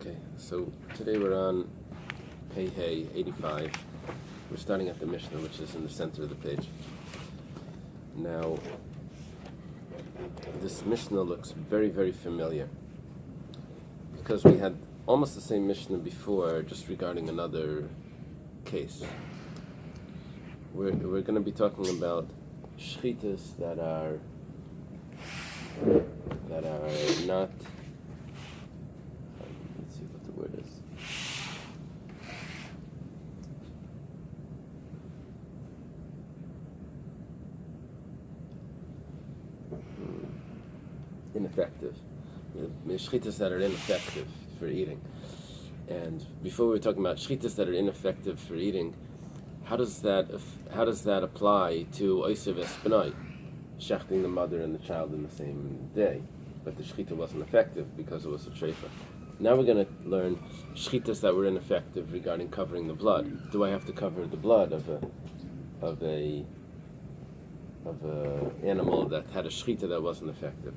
Okay, so today we're on Pei 85. We're starting at the Mishnah, which is in the center of the page. Now, this Mishnah looks very, very familiar because we had almost the same Mishnah before, just regarding another case. We're going to be talking about shchitas that are not. Let's see what the word is. Ineffective. Shchitas that are ineffective for eating. And before we were talking about shchitas that are ineffective for eating, how does that apply to Oisev Espanoi, shechting the mother and the child in the same day? But the shchita wasn't effective because it was a treifa. Now we're going to learn shchitas that were ineffective regarding covering the blood. Do I have to cover the blood of a animal that had a shchita that wasn't effective?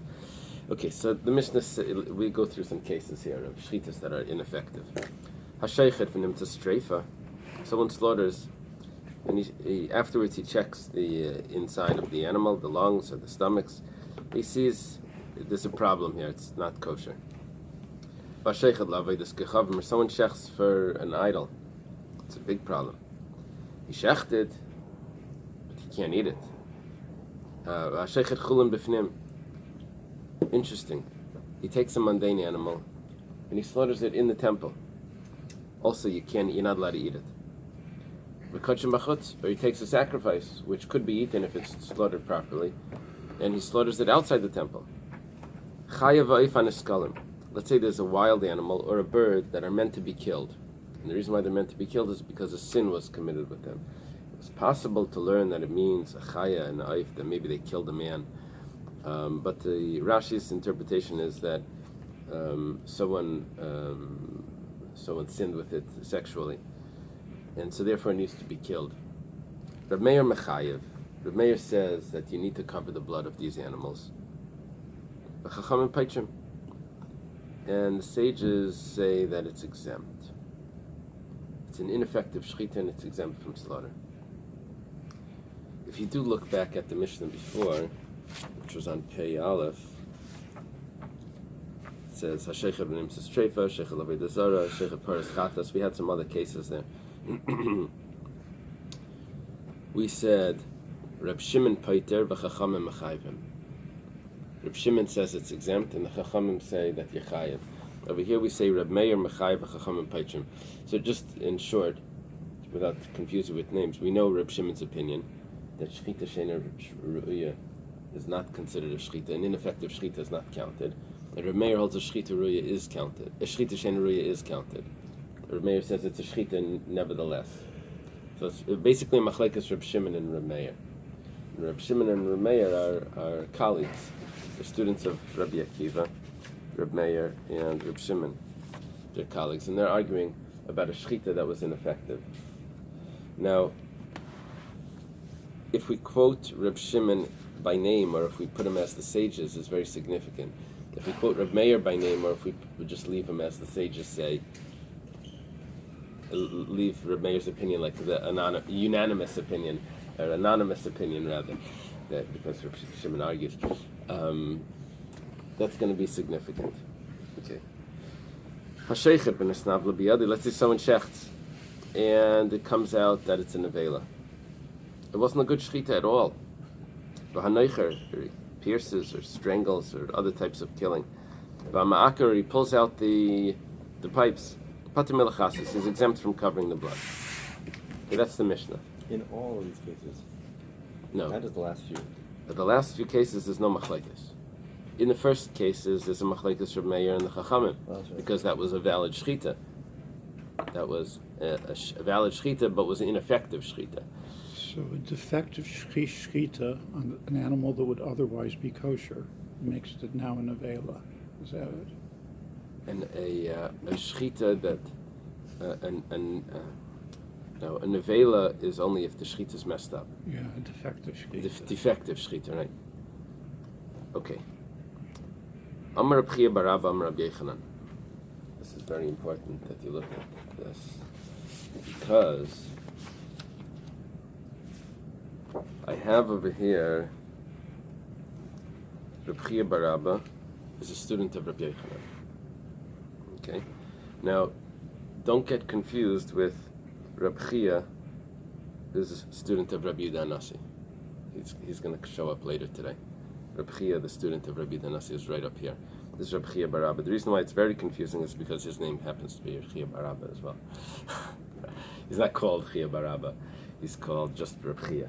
Okay, so the Mishnah, we go through some cases here of shchitas that are ineffective. Hasheichet v'nim treifa. Someone slaughters, and afterwards he checks the inside of the animal, the lungs or the stomachs. He sees there's a problem here. It's not kosher. Or someone shechs for an idol. It's a big problem. He shechted, but he can't eat it. Chullin Daf. Interesting. He takes a mundane animal and he slaughters it in the temple. Also, you're not allowed to eat it. Or he takes a sacrifice, which could be eaten if it's slaughtered properly, and he slaughters it outside the temple. Let's say there's a wild animal or a bird that are meant to be killed. And the reason why they're meant to be killed is because a sin was committed with them. It's possible to learn that it means a chaya and a oif, that maybe they killed a man. But the Rashi's interpretation is that someone sinned with it sexually, and so therefore it needs to be killed. Rabbi Mechayev. Rabbi Meir says that you need to cover the blood of these animals. And the sages say that it's exempt. It's an ineffective shchita and it's exempt from slaughter. If you do look back at the Mishnah before, which was on Pei Aleph, it says Hasheichet v'nim treifa, Sheichet l'avei zara, Sheichet paras chatas. We had some other cases there. We said Reb Shimon paiter v'chachamim mechayvim. Reb Shimon says it's exempt, and the chachamim say that you're chayiv. Over here we say Reb Meir mechayv v'chachamim paitrim. So just in short, without confusing with names, we know Reb Shimon's opinion that shchita sheina ru'ya is not considered a shchita. An ineffective shchita is not counted. And Reb Meir holds a shchita ru'ya is counted. A shchita sheina ru'ya is counted. Reb Meir says it's a shchita nevertheless. So it's basically a machlekes Reb Shimon and Reb Meir. Reb Shimon and Reb Meir are colleagues. They're students of Rabbi Akiva, Reb Meir, and Reb Shimon. They're colleagues, and they're arguing about a shchita that was ineffective. Now, if we quote Reb Shimon by name, or if we put him as the sages, is very significant. If we quote Reb Meir by name, or if we would just leave him as the sages say, leave Reb Meir's opinion like the unanimous opinion, or anonymous opinion rather, because Reb Shimon argues, that's going to be significant. Okay. Hasheichet b'nesnav l'biyadi. Let's say someone shechts, and it comes out that it's a nevela. It wasn't a good shchita at all. V'haneicher, he pierces or strangles or other types of killing. V'ma'akar, he pulls out the pipes. Pater melachasis is exempt from covering the blood. Okay, that's the Mishnah. In all of these cases? No. Not just the last few. But the last few cases, there's no machlekes. In the first cases, there's a machlekes Reb Meir and the Chachamim, because that was a valid shchita. That was a valid shchita, but was an ineffective shchita. So a defective shchita on an animal that would otherwise be kosher makes it now an avela. Is that it? And a shchita that no, a nevela is only if the shchita is messed up. Yeah, a defective shchita. Defective shchita, right? Okay. Amar Reb Chia bar Rava, Amar Reb Yochanan. This is very important that you look at this, because I have over here Rabbi bar Abba is a student of Rabbi Yochanan. Okay, now don't get confused with Rabbi is a student of Rabbi Danasi. He's going to show up later today. Rabbi, the student of Rabbi Danasi, is right up here. This is Rabbi bar Abba. The reason why it's very confusing is because his name happens to be Rabbi bar Abba as well. He's not called Rabbi bar Abba. He's called just Rabbi.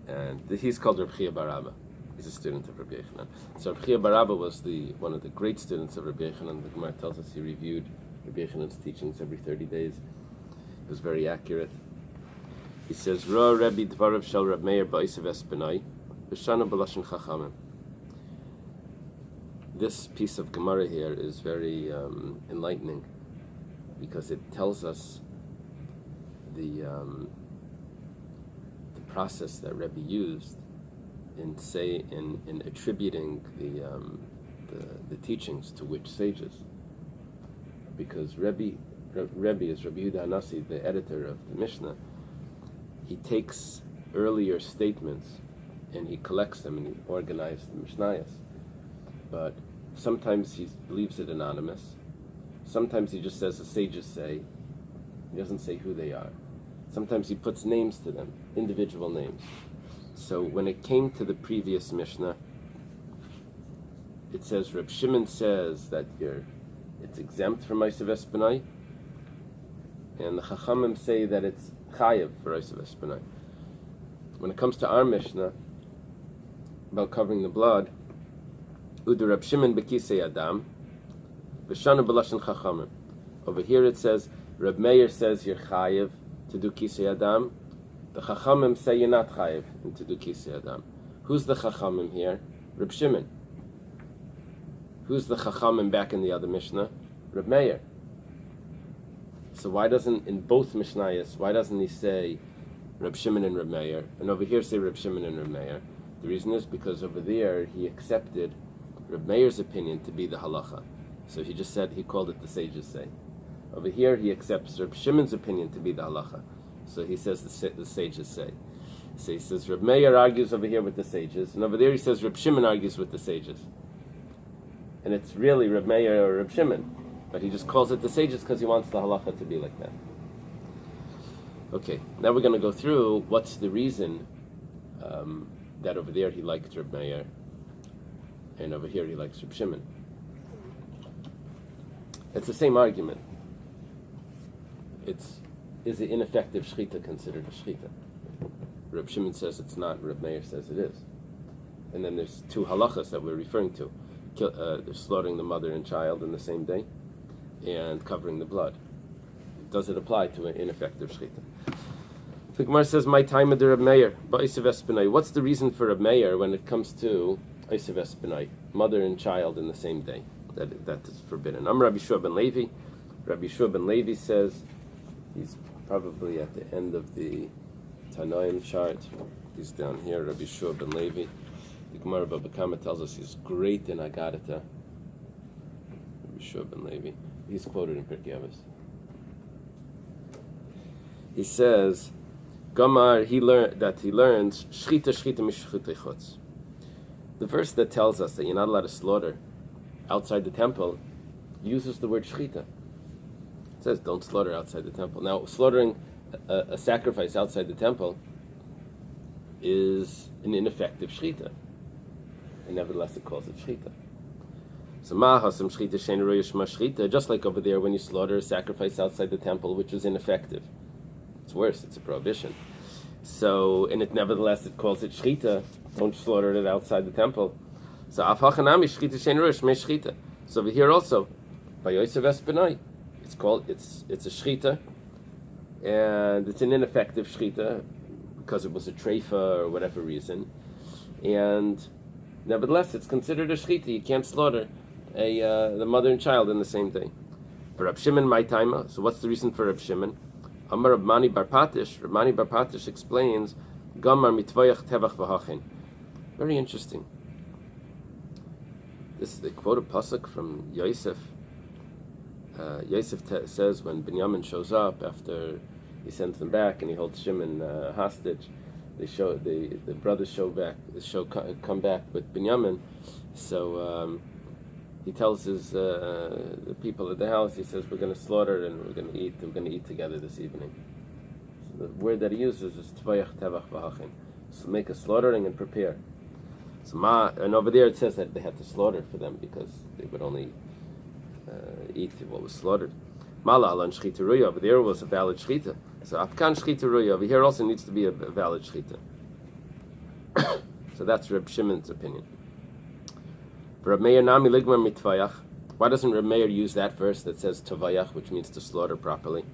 And he's called Rabbi bar Abba. He's a student of Rabbi Yochanan. So Rabbi bar Abba was one of the great students of Rabbi Yochanan. The Gemara tells us he reviewed Rabbi Yochanan's teachings every 30 days. It was very accurate. He says, Ra Rebbe Dvarav Shel Reb Meir Bais Espenai, B'shana B'lashon Chachamim. This piece of Gemara here is very enlightening, because it tells us the process that Rebbe used in attributing the teachings to which sages. Because Rebbe is Rabbi Yehuda Hanassi, the editor of the Mishnah. He takes earlier statements and he collects them and he organizes the Mishnayos. But sometimes he leaves it anonymous. Sometimes he just says the sages say. He doesn't say who they are. Sometimes he puts names to them, individual names. So when it came to the previous Mishnah, it says Reb Shimon says that it's exempt from Eisav Espenai, and the Chachamim say that it's Chayev for Eisav Espenai. When it comes to our Mishnah about covering the blood, Udu Reb Shimon Bekisei Adam, V'shana B'lashon Chachamim. Over here it says Reb Meir says you're Chayev to do Kisei Adam. The Chachamim say you're not Chayev to do Kisei Adam. Who's the Chachamim here? Reb Shimon. Who's the Chachamim back in the other Mishnah? Reb Meir. So why doesn't, in both Mishnayos, why doesn't he say Reb Shimon and Reb Meir, and over here say Reb Shimon and Reb Meir? The reason is because over there he accepted Reb Meir's opinion to be the halacha. So he just said, he called it the sages say. Over here he accepts Reb Shimon's opinion to be the halacha. So he says the sages say. So he says Reb Meir argues over here with the sages, and over there he says Reb Shimon argues with the sages. And it's really Reb Meir or Reb Shimon, but he just calls it the sages because he wants the halacha to be like that. Okay, now we're going to go through what's the reason that over there he liked Reb Meir, and over here he likes Reb Shimon. It's the same argument. Is the ineffective shechita considered a shechita? Reb Shimon says it's not, Reb Meir says it is. And then there's two halachas that we're referring to. They're slaughtering the mother and child in the same day, and covering the blood. Does it apply to an ineffective shechita? The Gemara says, "My time of the Reb Meir, Bais Espenai." What's the reason for Reb Meir when it comes to Eisav Espenai, mother and child in the same day? That is forbidden. I'm Rabbi Shua ben Levi. Rabbi Shua ben Levi says, he's probably at the end of the Tanaim chart. He's down here, Rabbi Shua ben Levi. The Gemara Baba Kama tells us he's great in Agadata. Rabbi Shua ben Levi. He's quoted in Pirkei Avos. He says, Gamar, he learns Shchita mishchutei chutz. The verse that tells us that you're not allowed to slaughter outside the temple uses the word shchita. It says don't slaughter outside the temple. Now, slaughtering a sacrifice outside the temple is an ineffective shchita, and nevertheless it calls it shchita. So mahasam shchita shein royesh ma shchita, just like over there when you slaughter a sacrifice outside the temple, which was ineffective. It's worse, it's a prohibition. So, and it nevertheless it calls it shchita. Don't slaughter it outside the temple. So afhachanami shchita shein royesh ma shchita. So over here also, by Eisav Espenai, it's a shchita, and it's an ineffective shchita because it was a treifa or whatever reason, and nevertheless it's considered a shchita. You can't slaughter the mother and child in the same day. For Reb Shimon, my taima. So what's the reason for Reb Shimon? Amar Reb Mani bar Patish. Reb Mani bar Patish explains Gamar mitvayach tevach v'hachin. Very interesting. They quote a pasuk from Yosef Yosef says when Binyamin shows up after he sends them back and he holds Shimon hostage, the brothers come back with Binyamin. So he tells the people at the house. He says, "We're going to slaughter and we're going to eat. We're going to eat together this evening." So the word that he uses is tvayach tevach v'hachin. So make a slaughtering and prepare. So and over there it says that they had to slaughter for them because they would only eat what was slaughtered. Mala alan shchita ruya. Over there was a valid shchita. So afkan shchita ruya. Over here also needs to be a valid shchita. So that's Reb Shimon's opinion. For Reb Meir nami ligmar mitvayach. Why doesn't Reb Meir use that verse that says tavayach, which means to slaughter properly?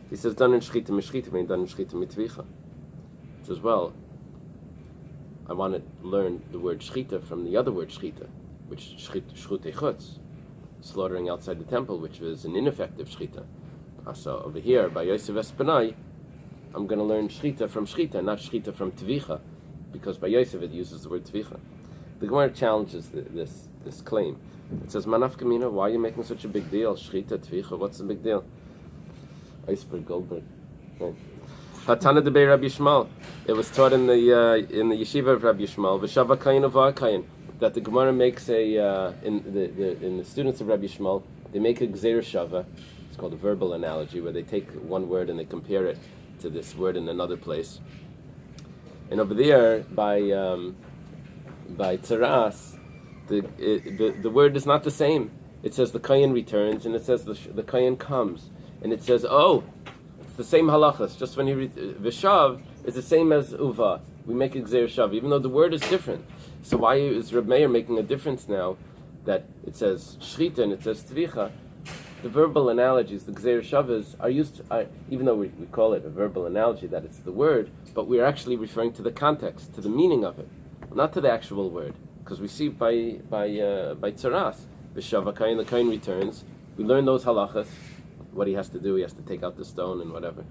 He says done in shchita mishchita, mean done in shchita mitvicha. He says, well, I want to learn the word shchita from the other word shchita, which shchutei chutz, slaughtering outside the temple, which was an ineffective shchita. So over here, by Yosef Espanai, I'm going to learn shchita from shchita, not shchita from tvicha, because by Yosef it uses the word tvicha. The Gemara challenges this claim. It says, Manaf Kamina, why are you making such a big deal? Shchita, tvicha, what's the big deal? Iceberg Goldberg. Right. Hatana de Rabbi Yishmael. It was taught in the yeshiva of Rabbi Yishmael, V'shava kayin ava kayin, that the Gemara makes in the students of Rabbi Yishmael, they make a gzeir shava. It's called a verbal analogy, where they take one word and they compare it to this word in another place. And over there, by tzaras, the word is not the same. It says the kayin returns, and it says the kayin comes, and it says, oh, it's the same halachas. Just when you v'shav is the same as uva. We make a gzeir shav, even though the word is different. So why is Reb Meir making a difference now that it says shchita and it says tvicha? The verbal analogies, the gzeir shavas, are used, even though we call it a verbal analogy, that it's the word, but we're actually referring to the context, to the meaning of it, not to the actual word. Because we see by tzaras, v'shava kayin, the kayin returns. We learn those halachas, what he has to do, he has to take out the stone and whatever.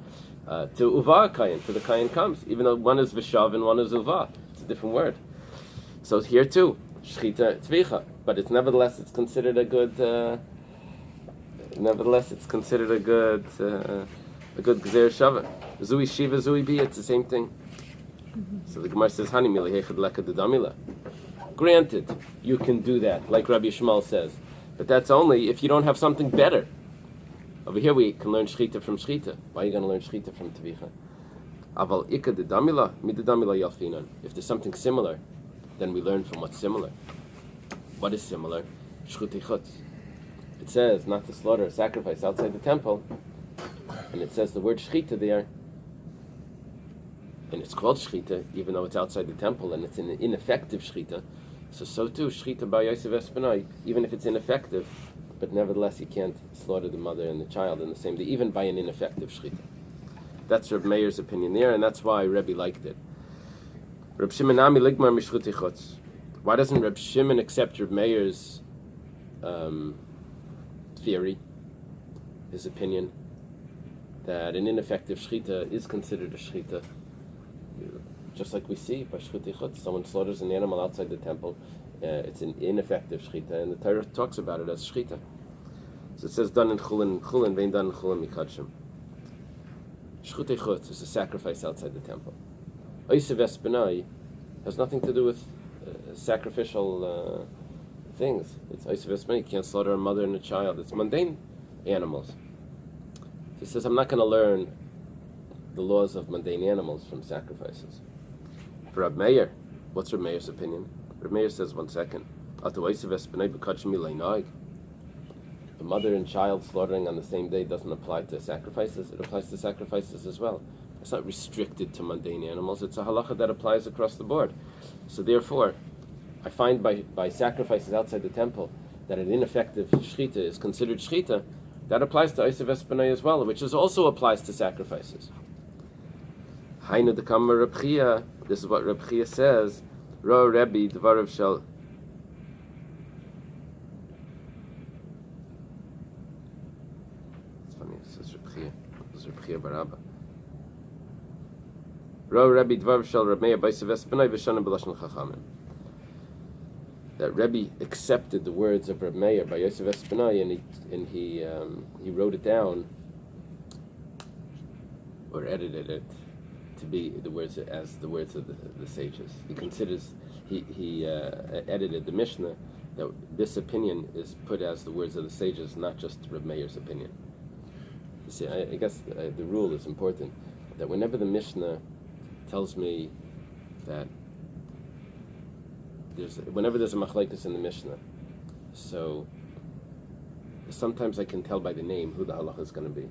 To uva kayin, to the kayin comes, even though one is v'shav and one is uva. It's a different word. So here too, shchita tvicha, but it's nevertheless considered a good. It's considered a good gzeir shava. Zui shiva, zui bi. It's the same thing. So the Gemara says, "Hani mili hechad leka dedamila." Granted, you can do that, like Rabbi Yishmael says, but that's only if you don't have something better. Over here we can learn shchita from shchita. Why are you going to learn shchita from tvicha? Aval ika dedamila, mi dedamila yalfinan. If there's something similar, then we learn from what's similar. What is similar? Shchutei chutz. It says not to slaughter a sacrifice outside the temple, and it says the word shchita there, and it's called shchita, even though it's outside the temple, and it's an ineffective shchita. So too, shchita by Yosef Espanai, even if it's ineffective, but nevertheless you can't slaughter the mother and the child in the same day, even by an ineffective shchita. That's Reb Meir's opinion there, and that's why Rabbi liked it. Reb Shimon nami ligmar mishchutei chutz. Why doesn't Reb Shimon accept Reb Meir's theory, his opinion, that an ineffective shchita is considered a shchita? Just like we see by shchutei chutz, someone slaughters an animal outside the temple, it's an ineffective shchita, and the Torah talks about it as shchita. So it says done in Chullin, vein done in Chullin mikadshim. Shchutei chutz is a sacrifice outside the temple. Yosef Espanai has nothing to do with sacrificial things. It's Yosef Espanai. You can't slaughter a mother and a child. It's mundane animals. He says, I'm not going to learn the laws of mundane animals from sacrifices. For Reb Meir, what's Reb Meir's opinion? Reb Meir says, 1 second. The mother and child slaughtering on the same day doesn't apply to sacrifices. It applies to sacrifices as well. It's not restricted to mundane animals. It's a halacha that applies across the board. So therefore, I find by sacrifices outside the temple that an ineffective shchita is considered shchita. That applies to Yosef Espanai as well, which also applies to sacrifices. Hainu dekama Reb Chia. This is what Reb Chia says. Ro Rabbi dvarav shel. It's funny. It says Reb Chia. This is Reb Chia Barabba. Ro Rabbi dvarav shel Reb Meir Bais Espanai v'shana b'lashon chachamim. that Rabbi accepted the words of Reb Meir by Yosef Espinai, and he wrote it down or edited it to be the words as the words of the sages. He considers he edited the Mishnah that this opinion is put as the words of the sages, not just Reb Meir's opinion. You see, I guess the rule is important that whenever the Mishnah tells me that whenever there's a machlekes in the Mishnah, so sometimes I can tell by the name who the halacha is going to be.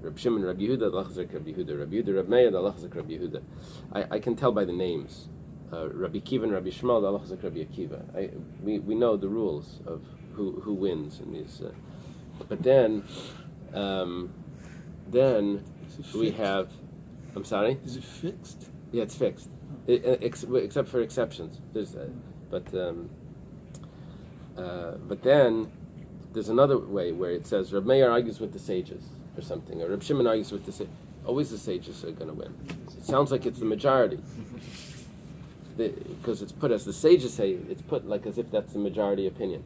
Reb Shimon, Reb Yehuda, the halacha is like Reb Yehuda. Reb Yehuda, Reb Meir, the halacha is like Reb Yehuda. I can tell by the names. Rabbi Kiva and Rabbi Shmuel, the halacha is like Rabbi Akiva. We know the rules of who wins in these. But then we have. I'm sorry. Is it fixed? Yeah, it's fixed, except for exceptions. There's, but then there's another way where it says Reb Meir argues with the sages or something, or Reb Shimon argues with the sages. Always the sages are going to win. It sounds like it's the majority, because it's put as the sages say. It's put like as if that's the majority opinion.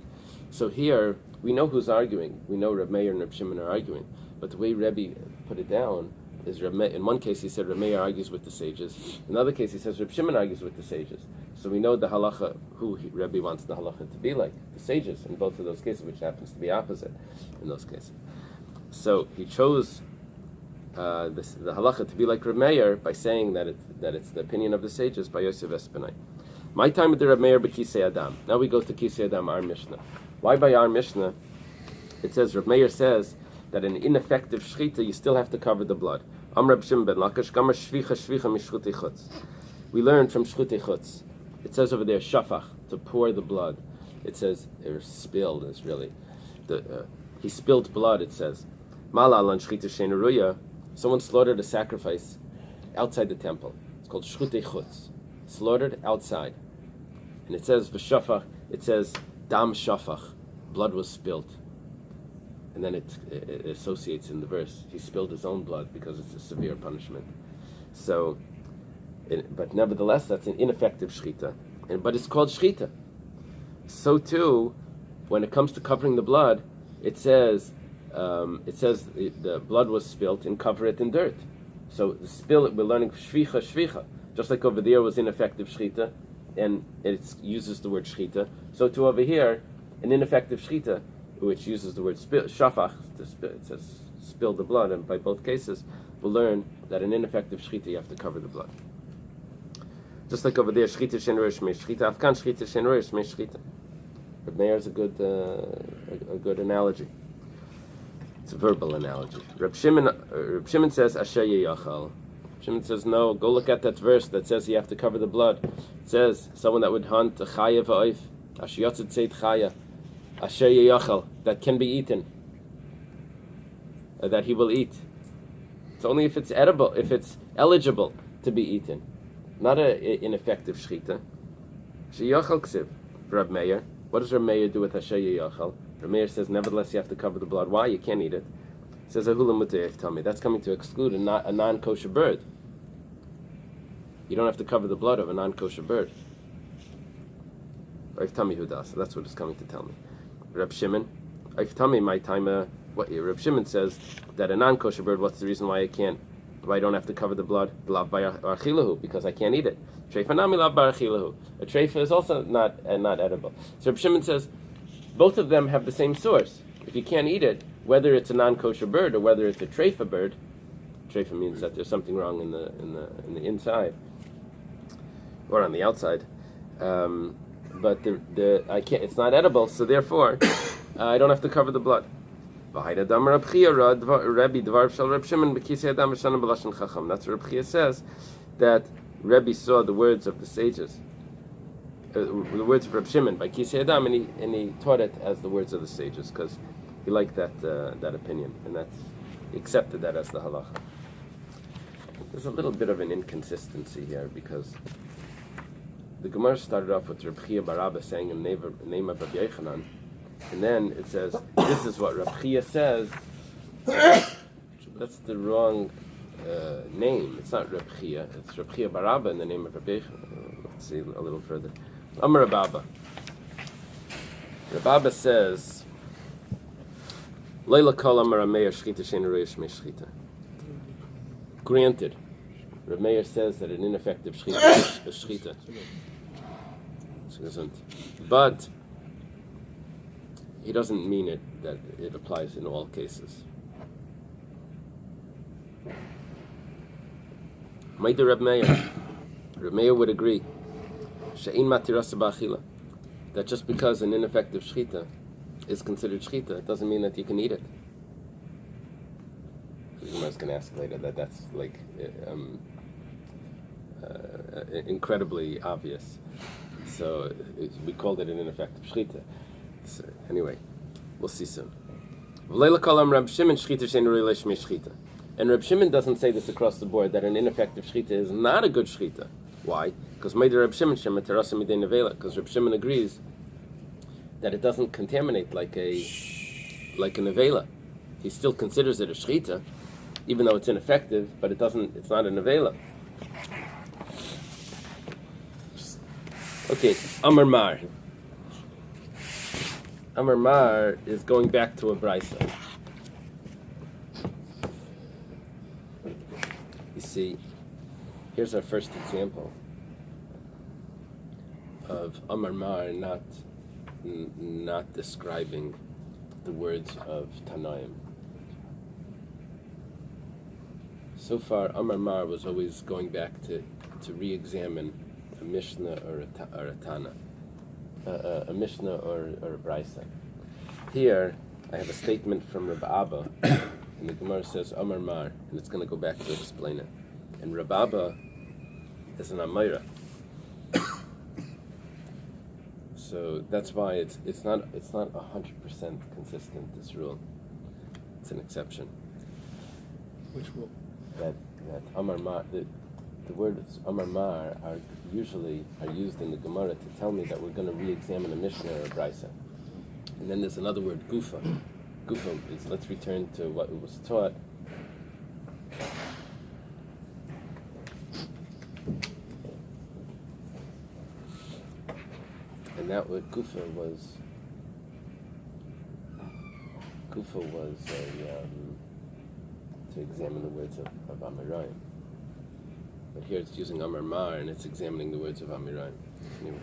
So here we know who's arguing. We know Reb Meir and Reb Shimon are arguing, but the way Rebbe put it down is in one case he said Reb Meir argues with the sages. In another case he says Reb Shimon argues with the sages. So we know the halacha, who Rebbe wants the halacha to be like, the sages in both of those cases, which happens to be opposite in those cases. So he chose the halacha to be like Reb Meir by saying that it's the opinion of the sages by Yosef Espinai. My time with the Reb Meir b'Kisei Adam. Now we go to Kisei Adam, our Mishnah. Why by our Mishnah? It says Reb Meir says that in ineffective shchita you still have to cover the blood. Reb Shimon ben Lakish gamar shvicha mishchutei chutz. We learn from shchutei chutz. It says over there shafach, to pour the blood. It says or spilled is really he spilled blood. It says malal on shchita shein ruya. Someone slaughtered a sacrifice outside the temple. It's called shchutei chutz, slaughtered outside. And it says v'shafach. It says dam shafach, blood was spilled. And then it associates in the verse, he spilled his own blood because it's a severe punishment. So, but nevertheless, that's an ineffective shchita. But it's called shchita. So too, when it comes to covering the blood, it says the blood was spilled and cover it in dirt. So the spill, we're learning shvicha. Just like over there was ineffective shchita, and it uses the word shchita. So too over here, an ineffective shchita, which uses the word shafach, it says spill the blood, and by both cases, we'll learn that in ineffective shchita you have to cover the blood. Just like over there, shchita shein rosh me shchita, afkan shchita shein rosh me shchita. Reb Meir is a good analogy. It's a verbal analogy. Reb Shimon says asher yeyachal. Shimon says no. Go look at that verse that says you have to cover the blood. It says someone that would hunt a chaya v'oif asher yotzet tzeit chaya. Asher yeyachal, that can be eaten, that he will eat. It's only if it's edible, if it's eligible to be eaten, not an ineffective shchita. Asher yeyachal ksiv. Reb Meir, what does Reb Meir do with asher yeyachal? Reb Meir says, nevertheless, you have to cover the blood. Why? You can't eat it. He says, ahula mutayef, tell me. That's coming to exclude a non-kosher bird. You don't have to cover the blood of a non-kosher bird. Oif tami hudas. That's what it's coming to tell me. Reb Shimon, Oif tami, my time. Reb Shimon says that a non-kosher bird. What's the reason why I don't have to cover the blood? Lav barachilahu, because I can't eat it. Treifa nami lav barachilahu. A treifa is also not edible. So Reb Shimon says both of them have the same source. If you can't eat it, whether it's a non-kosher bird or whether it's a treifa bird, treifa means that there's something wrong in the inside or on the outside. But I can't. It's not edible, so therefore I don't have to cover the blood. That's what Reb Chia says, that Rebbe saw the words of the sages, the words of Reb Shimon by Kisei Adam, and he taught it as the words of the sages because he liked that opinion, and he accepted that as the halacha. There's a little bit of an inconsistency here because the Gemara started off with Reb Chia bar Rabbi saying in the name of Rabbi Yochanan, and then it says, this is what Reb Chia says. That's the wrong name. It's not Reb Chia. It's Reb Chia bar Rabbi in the name of Rabbi Yochanan. Let's see a little further. Amar Rabba. Rabbi says, Leila kol amar Rameir shchita she'ein roish shchita. Granted, Rabbi Meir says that an ineffective shchita is shchita. But he doesn't mean it that it applies in all cases. Maybe Rabbi Meir would agree she'ein matirasa ba'achila, that just because an ineffective shchita is considered shchita, it doesn't mean that you can eat it. I was going to ask later that that's like incredibly obvious. So we called it an ineffective shchita. So anyway, we'll see soon. And Reb Shimon doesn't say this across the board, that an ineffective shchita is not a good shchita. Why? Because Reb Shimon agrees that it doesn't contaminate like an avela. He still considers it a shchita, even though it's ineffective, but it's not an avela. Okay, Amar Mar. Amar Mar is going back to a brisa. You see, here's our first example of Amar Mar not describing the words of Tanaim. So far, Amar Mar was always going back to re-examine a Mishnah or a Tana, a Mishnah or a Brisa. Here, I have a statement from Rabbi Abba, and the Gemara says Amar Mar, and it's going to go back to explain it. And Rabbi Abba is an Amayra, so that's why it's not 100% consistent. This rule, it's an exception. Which rule? That Amar Mar, the words Amar Mar are usually used in the Gemara to tell me that we're going to re-examine a Mishnah or a Brisa. And then there's another word, Gufa. Gufa is let's return to what was taught. And that word Gufa was to examine the words of Amirayim. But here it's using Amar Mar and it's examining the words of Amirayim. Anyway.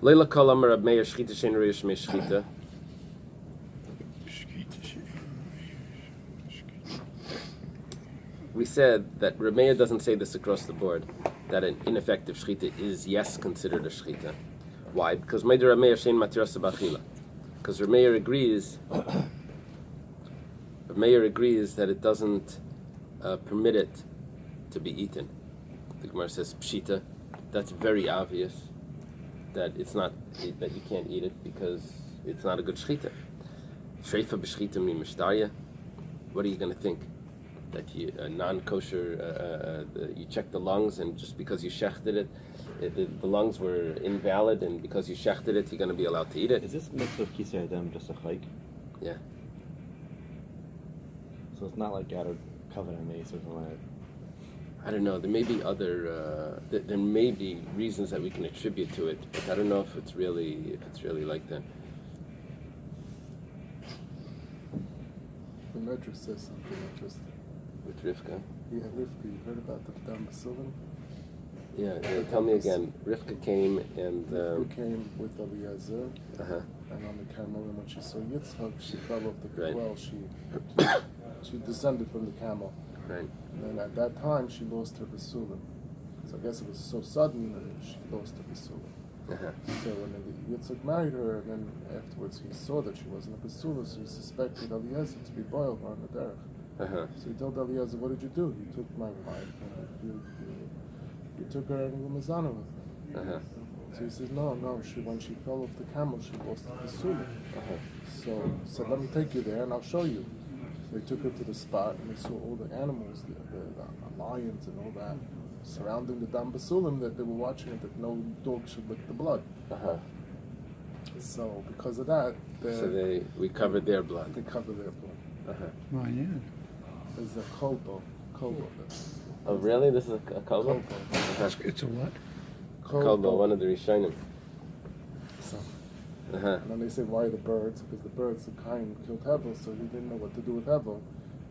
Leila kol Amar Rab Meir shchita she'ein roish shchita. We said that Rab Meir doesn't say this across the board, that an ineffective shchita is yes considered a shchita. Why? Because Rab Meir she'ein matirasa ba'achila. Because Rab Meir agrees that it doesn't permit it to be eaten. The Gemara says pshita. That's very obvious that that you can't eat it because it's not a good shchita. Shreifa b'shchita mi mishtarya. What are you going to think? That a non-kosher, you check the lungs, and just because you shechted it, the lungs were invalid, and because you shechted it, you're going to be allowed to eat it. Is this mix of kisei adam just a chayk? Yeah. So it's not like out of covenant mace or something like that. I don't know. There may be other. There may be reasons that we can attribute to it, but I don't know if it's really like that. The Medrash says something interesting. With Rivka. Yeah, Rivka. You heard about the Dam Basilim? Yeah. Tell me again. Rivka came and. Rivka came with Eliezer, Uh-huh. and on the camel, and when she saw Yitzchak, she fell off the Right. well. She descended from the camel. Right. And at that time, she lost her basulim. Because I guess it was so sudden, and she lost her basulim. Uh-huh. So when Yitzchak married her, and then afterwards he saw that she wasn't a basula, so he suspected Eliezer to be boiled on the derech. Uh-huh. So he told Eliezer, "What did you do? You took my wife, and you took her and you were mazana with her." Uh-huh. So he says, "No, when she fell off the camel, she lost the basula." Uh-huh. So he said, "Let me take you there, and I'll show you." They took her to the spot, and they saw all the animals, the lions and all that, surrounding the Dam Basulim, that they were watching it, that no dog should lick the blood. Uh-huh. So because of that, we covered their blood. they cover their blood. Uh-huh. Oh, yeah. There's a kobo. Oh, really? This is a kobo? Kobo. It's a what? Kobo, one of the Rishonim. Maisa. Uh-huh. And then they say, why the birds? Because the birds, the Cain killed Hevel, so he didn't know what to do with Hevel.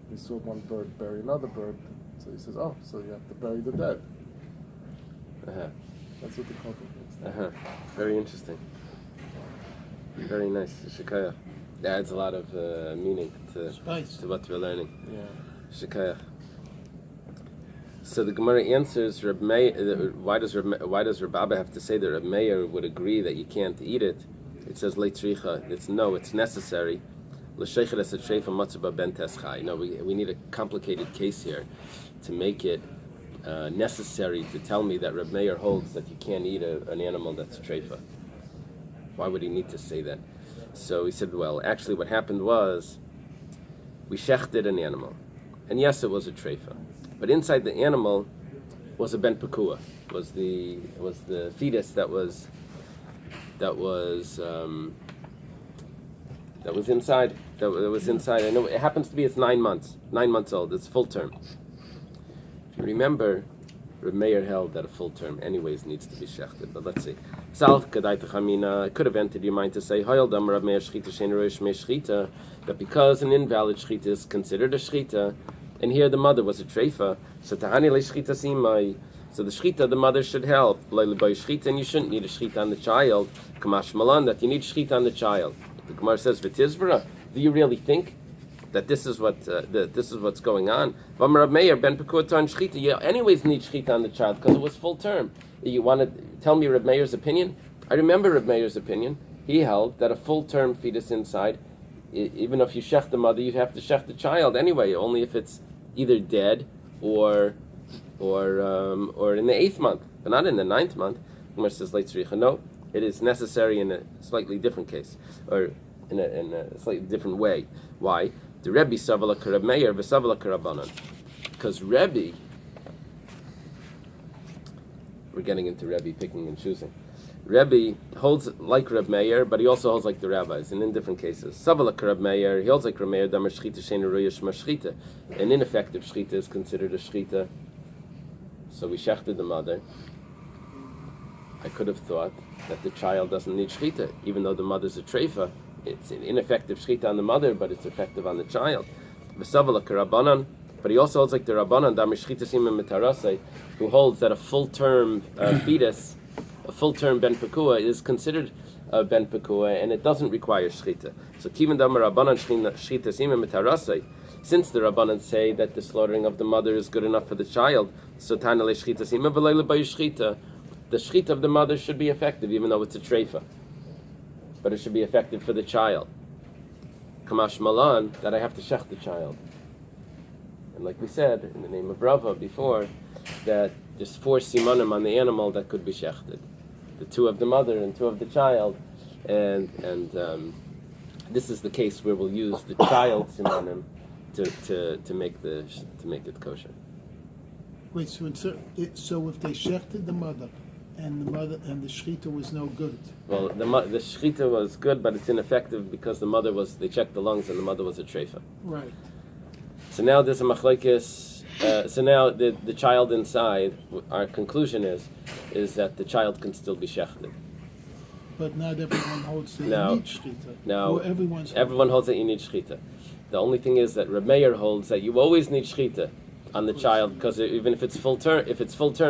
He saw one bird bury another bird, so he says, oh, so you have to bury the dead. Uh-huh. That's what the couple is. Uh-huh. Very interesting. Very nice. Shikayach. That adds a lot of meaning to what we're learning. Yeah. Shikayach. So the Gemara answers, why does Rabbi have to say that Reb Meir would agree that you can't eat it? It says leitricha. It's necessary. No, we need a complicated case here to make it necessary to tell me that Reb Meir holds that you can't eat an animal that's treifa. Why would he need to say that? So he said, well, actually what happened was we shechted an animal. And yes, it was a treifa. But inside the animal was a ben pekua, was the fetus that was inside. That was inside. I know it happens to be it's 9 months old. It's full term. If you remember, Reb Meir held that a full term anyways needs to be shechted. But let's see. It could have entered your mind to say that because an invalid shchita is considered a shchita, and here the mother was a treifa, so tahani le shchita simai. So the shchita, the mother should help. And you shouldn't need a shchita on the child. Kamash malan, that you need shchita on the child. The Gemara says, "V'tizvara." Do you really think that this is what's going on? You anyways need shchita on the child because it was full term. You want to tell me Reb Meir's opinion? I remember Reb Meir's opinion. He held that a full term fetus inside, even if you shech the mother, you have to shech the child anyway. Only if it's either dead or in the 8th month, but not in the 9th month. Gemara says leitzricha. No, it is necessary in a slightly different case, or in a slightly different way. Why? The Rebbe savala k'Reb Meir v'savala k'Rabbanan, because Rebbe, we're getting into Rebbe picking and choosing. Rebbe holds like Reb Meir, but he also holds like the rabbis, and in different cases. Savala k'Reb Meir, he holds like Reb Meir, damar shchita she'ein ruya shma shchita. An ineffective shchita is considered a shchita. So we shechted the mother. I could have thought that the child doesn't need shchita, even though the mother's a treifa. It's an ineffective shchita on the mother, but it's effective on the child. V'savala k'Rabbanan, but he also holds like the Rabbanan, damar shchita simim mitarasei, who holds that a full-term fetus, a full-term ben pekua, is considered a ben pekua, and it doesn't require shchita. So kivan damar Rabbanan shchita simim mitarasei, since the Rabbanan say that the slaughtering of the mother is good enough for the child, so tana le shchita simim v'leila by shchita, the shchita of the mother should be effective, even though it's a treifa. But it should be effective for the child. Kamash malan, that I have to shech the child. And like we said, in the name of Rava before, that there's 4 simanim on the animal that could be shechted. The 2 of the mother and 2 of the child. And this is the case where we'll use the child simanim to make it kosher. Wait, so if they shechted the mother and the shechita was no good. Well, the shechita was good, but it's ineffective because they checked the lungs and the mother was a treifa. Right. So now there's a machlekes. So now the child inside, our conclusion is that the child can still be shechted. But not everyone holds that you need shechita. No, or everyone holds that you need shechita. The only thing is that Reb Meir holds that you always need shechita on the child, because even if it's full term,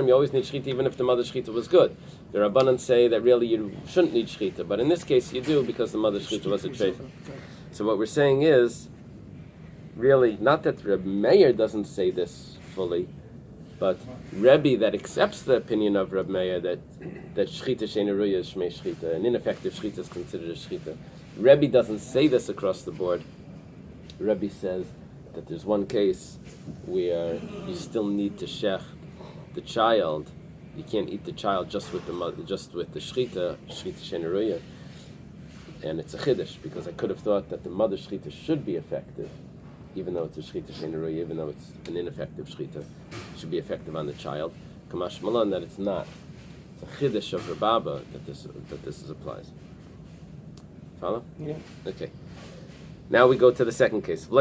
you always need shechita, even if the mother's shechita was good. The Rabbanan say that really you shouldn't need shechita, but in this case you do because the mother's shechita was a treifa. So what we're saying is, really, not that Reb Meir doesn't say this fully, but Rebbe that accepts the opinion of Reb Meir that shechita she'ein ruya is shmei shechita, an ineffective shechita is considered a shechita. Rebbe doesn't say this across the board. Rebbe says that there's one case where you still need to shech the child. You can't eat the child just with the mother, just with the shechita she'ein ruya. And it's a chiddush, because I could have thought that the mother's shechita should be effective, even though it's a shechita she'ein ruya, even though it's an ineffective shechita, it should be effective on the child. Kamash malan, that it's not. It's a chiddush of Rabba that this applies. Follow? Yeah. Okay. Now we go to the second case. And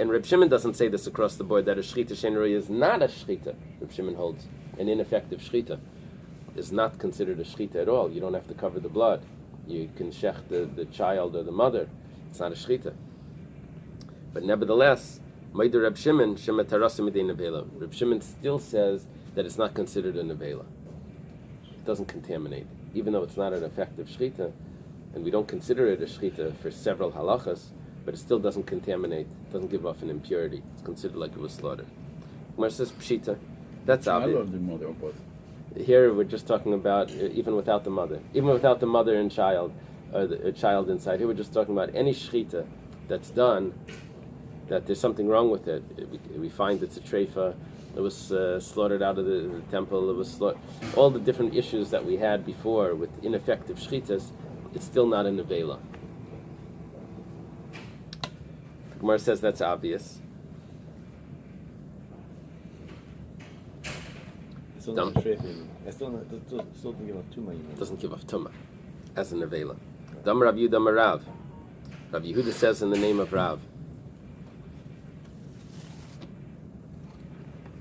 Reb Shimon doesn't say this across the board, that a shechita she'ein ruya is not a shechita. Reb Shimon holds an ineffective shechita. is not considered a shechita at all. You don't have to cover the blood. You can shech the child or the mother. It's not a shechita. But nevertheless, Meider Reb Shimon Shemetarasa Midei Nevela. Reb Shimon still says that it's not considered a nevela. It doesn't contaminate, even though it's not an effective shechita, and we don't consider it a shechita for several halachas. But it still doesn't contaminate. It doesn't give off an impurity. It's considered like it was slaughtered. Gemara says pshita. That's obvious. Child or the mother or both? Here we're just talking about even without the mother and child, or the child inside. Here we're just talking about any shechita that's done, that there's something wrong with it. We find it's a treifa. It was slaughtered out of the temple. It was all the different issues that we had before with ineffective shechitas. It's still not a nevela. Gemara says that's obvious. Still not a treifa. Still doesn't give off tumah. Doesn't give off tumah as a nevela. Dam Rav Yehuda Rav. Rav Yehuda says in the name of Rav.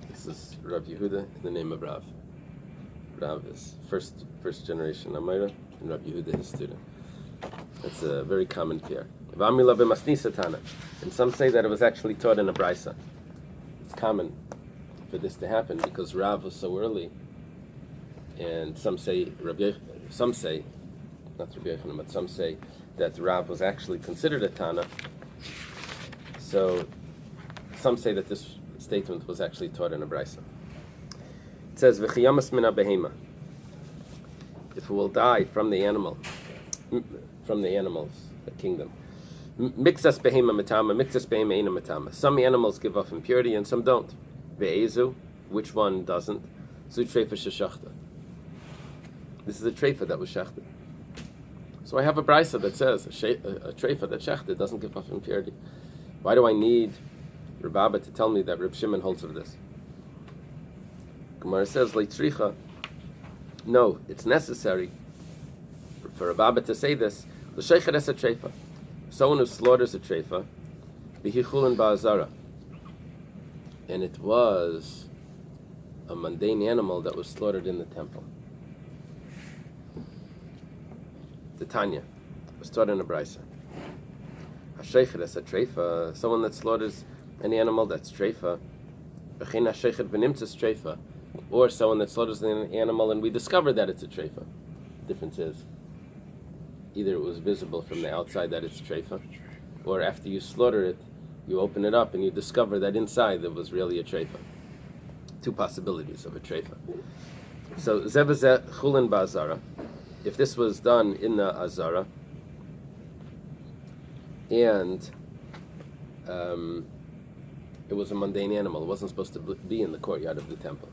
This is Rav Yehuda in the name of Rav. Rav is first generation Amira, and Rav Yehuda his student. That's a very common pair. And some say that it was actually taught in a brisa. It's common for this to happen because Rav was so early, and some say not Rabbi Yochanan, but some say that Rav was actually considered a Tana. So some say that this statement was actually taught in a brisa. It says v'chiyamas mina behema. If it will die from the animals, the kingdom. Mixas behema matama, mixas behema eina matama. Some animals give off impurity and some don't. Ve'ezu, which one doesn't? Zu treifa sheshachta. This is a treifa that was shechted. So I have a brisa that says a treifa that shechted doesn't give off impurity. Why do I need Rabbi to tell me that Reb Shimon holds of this? Gemara says leitzricha. No, it's necessary for Rabbi to say this. L'sheicher es a treifa. Someone who slaughters a treifa, b'hichulin ba'azara, and it was a mundane animal that was slaughtered in the temple. The Tanya was taught in a brisa. Hasheicher es a treifa. Someone that slaughters any animal that's treifa, v'chein hasheicher v'nimtzas treifa, or someone that slaughters an animal and we discover that it's a treifa. The difference is either it was visible from the outside that it's treifa, or after you slaughter it, you open it up and you discover that inside there was really a treifa. Two possibilities of a treifa. So zevazeh chulin ba'azara. If this was done in the azara, and it was a mundane animal, it wasn't supposed to be in the courtyard of the temple.